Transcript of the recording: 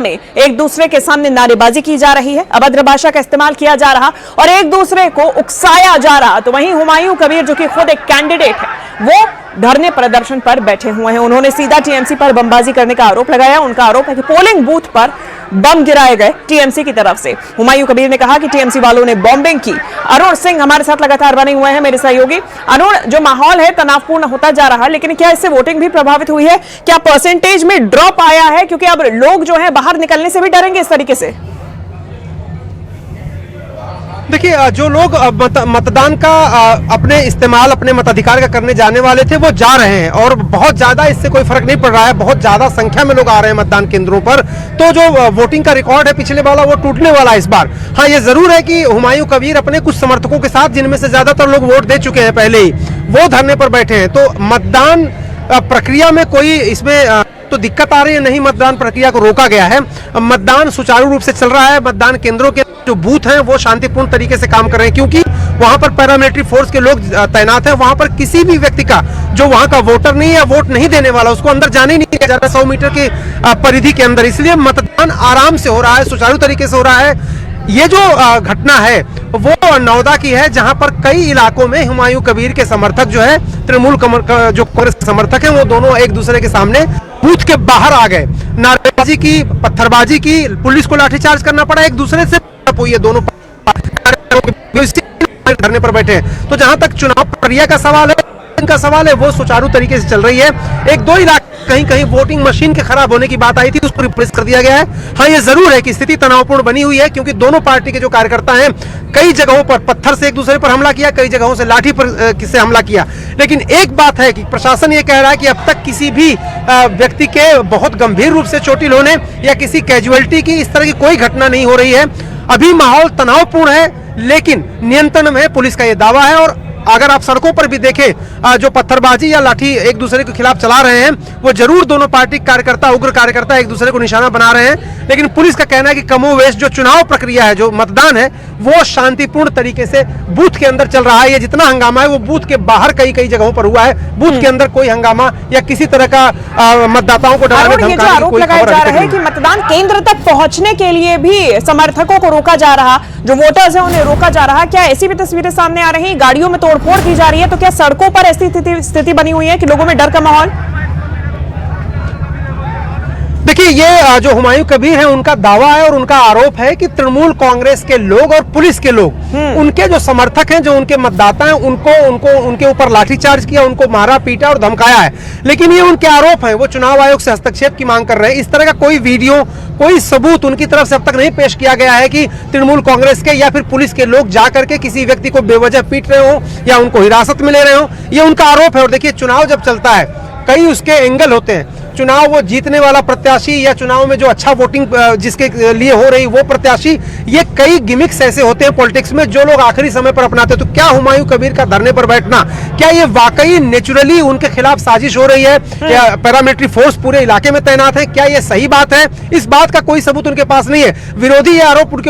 में एक दूसरे के सामने नारेबाजी की जा रही है, अभद्र भाषा का इस्तेमाल किया जा रहा और एक दूसरे को उकसाया जा रहा। तो वहीं हुमायूं कबीर जो कि खुद एक कैंडिडेट है, वो धरने प्रदर्शन पर बैठे हुए हैं। उन्होंने सीधा टीएमसी पर बमबाजी करने का आरोप लगाया। उनका आरोप है कि पोलिंग बूथ पर बम गिराए गए टीएमसी की तरफ से। हुमायूं कबीर ने कहा कि टीएमसी वालों ने बॉम्बिंग की। अरुण सिंह हमारे साथ लगातार बने हुए हैं, मेरे सहयोगी। अरुण, जो माहौल है तनावपूर्ण होता जा रहा है, लेकिन क्या इससे वोटिंग भी प्रभावित हुई है? क्या परसेंटेज में ड्रॉप आया है? क्योंकि अब लोग जो है बाहर निकलने से भी डरेंगे इस तरीके से। देखिए, जो लोग मतदान का अपने इस्तेमाल अपने मताधिकार का करने जाने वाले थे वो जा रहे हैं और बहुत ज्यादा इससे कोई फर्क नहीं पड़ रहा है। बहुत ज्यादा संख्या में लोग आ रहे हैं मतदान केंद्रों पर। तो जो वोटिंग का रिकॉर्ड है पिछले वाला, वो टूटने वाला है इस बार। हाँ, ये जरूर है कि हुमायूं कबीर अपने कुछ समर्थकों के साथ, जिनमें से ज्यादातर लोग वोट दे चुके हैं पहले ही, वो धरने पर बैठे हैं। तो मतदान प्रक्रिया में कोई इसमें तो दिक्कत आ रही है नहीं। मतदान प्रक्रिया को रोका गया है, मतदान सुचारू रूप से चल रहा है। मतदान केंद्रों के जो बूथ हैं वो शांतिपूर्ण तरीके से काम कर रहे हैं, क्योंकि वहां पर पैरामिलिट्री फोर्स के लोग तैनात हैं। वहां पर किसी भी व्यक्ति का जो वहां का वोटर नहीं है, वोट नहीं देने वाला, उसको अंदर जाने ही नहीं दिया जा रहा 100 मीटर की परिधि के अंदर। इसलिए मतदान आराम से हो रहा है, सुचारू तरीके से हो रहा है। ये जो घटना है वो नौदा की है, जहां पर कई इलाकों में हुमायूं कबीर के समर्थक जो है, तृणमूल जो कांग्रेस के समर्थक हैं, वो दोनों एक दूसरे के सामने बूथ के बाहर आ गए। नारेबाजी की, पत्थरबाजी की, पुलिस को लाठीचार्ज करना पड़ा, एक दूसरे से हुई है दोनों धरने पर बैठे हैं। तो जहां तक चुनाव प्रक्रिया का सवाल है, वो सुचारू तरीके से चल रही है। एक दो इलाके कहीं कहीं वोटिंग मशीन के खराब होने की बात आई थी, उसको रिप्लेस कर दिया गया है। हाँ, ये जरूर है कि स्थिति तनावपूर्ण बनी हुई है, क्योंकि दोनों पार्टी के जो कार्यकर्ता हैं, कई जगहों पर पत्थर से एक दूसरे पर हमला किया, कई जगहों से लाठी पर से हमला किया। लेकिन एक बात है कि प्रशासन ये कह रहा है कि अब तक किसी भी व्यक्ति के बहुत गंभीर रूप से चोटिल होने या किसी कैजुअलिटी की, इस तरह की कोई घटना नहीं हो रही है। अभी माहौल तनावपूर्ण है, लेकिन नियंत्रण में पुलिस का यह दावा है। और अगर आप सड़कों पर भी देखें, जो पत्थरबाजी या लाठी एक दूसरे के खिलाफ चला रहे हैं, वो जरूर दोनों पार्टी कार्यकर्ता, उग्र कार्यकर्ता एक दूसरे को निशाना बना रहे हैं। लेकिन पुलिस का कहना है कि कमोवेश जो चुनाव प्रक्रिया है, जो मतदान है, वो शांतिपूर्ण तरीके से बूथ के अंदर चल रहा है। ये जितना हंगामा है वो बूथ के बाहर कई कई जगहों पर हुआ है। बूथ के अंदर कोई हंगामा या किसी तरह का मतदाताओं को डराने धमकाने की कोई खबर जा रहा है कि मतदान केंद्र तक पहुंचने के लिए भी समर्थकों को रोका जा रहा, जो वोटर्स हैं उन्हें रोका जा रहा। क्या ऐसी भी तस्वीरें सामने आ रही हैं? गाड़ियों में तोड़फोड़ की जा रही है। तो क्या सड़कों पर ऐसी स्थिति बनी हुई है कि लोगों में डर का माहौल? देखिए, ये जो हुमायूं कबीर है, उनका दावा है और उनका आरोप है कि तृणमूल कांग्रेस के लोग और पुलिस के लोग, उनके जो समर्थक हैं, जो उनके मतदाता हैं, उनके ऊपर लाठीचार्ज किया, उनको मारा पीटा और धमकाया है। लेकिन ये उनके आरोप हैं, वो चुनाव आयोग से हस्तक्षेप की मांग कर रहे हैं। इस तरह का कोई वीडियो, कोई सबूत उनकी तरफ से अब तक नहीं पेश किया गया है कि तृणमूल कांग्रेस के या फिर पुलिस के लोग जाकर के किसी व्यक्ति को बेवजह पीट रहे हो या उनको हिरासत में ले रहे हो। ये उनका आरोप है। और देखिए, चुनाव जब चलता है, कई उसके एंगल होते हैं। चुनाव वो जीतने वाला प्रत्याशी या चुनाव में जो अच्छा वोटिंग जिसके लिए हो रही वो प्रत्याशी, ये कई गिमिक्स ऐसे होते हैं पॉलिटिक्स में जो लोग आखिरी समय पर अपनाते हैं। तो क्या हुमायूं कबीर का धरने पर बैठना, क्या ये वाकई नेचुरली उनके खिलाफ साजिश हो रही है या पैरामिलिट्री फोर्स पूरे इलाके में तैनात है? क्या ये सही बात है? इस बात का कोई सबूत उनके पास नहीं है। विरोधी ये आरोप उनके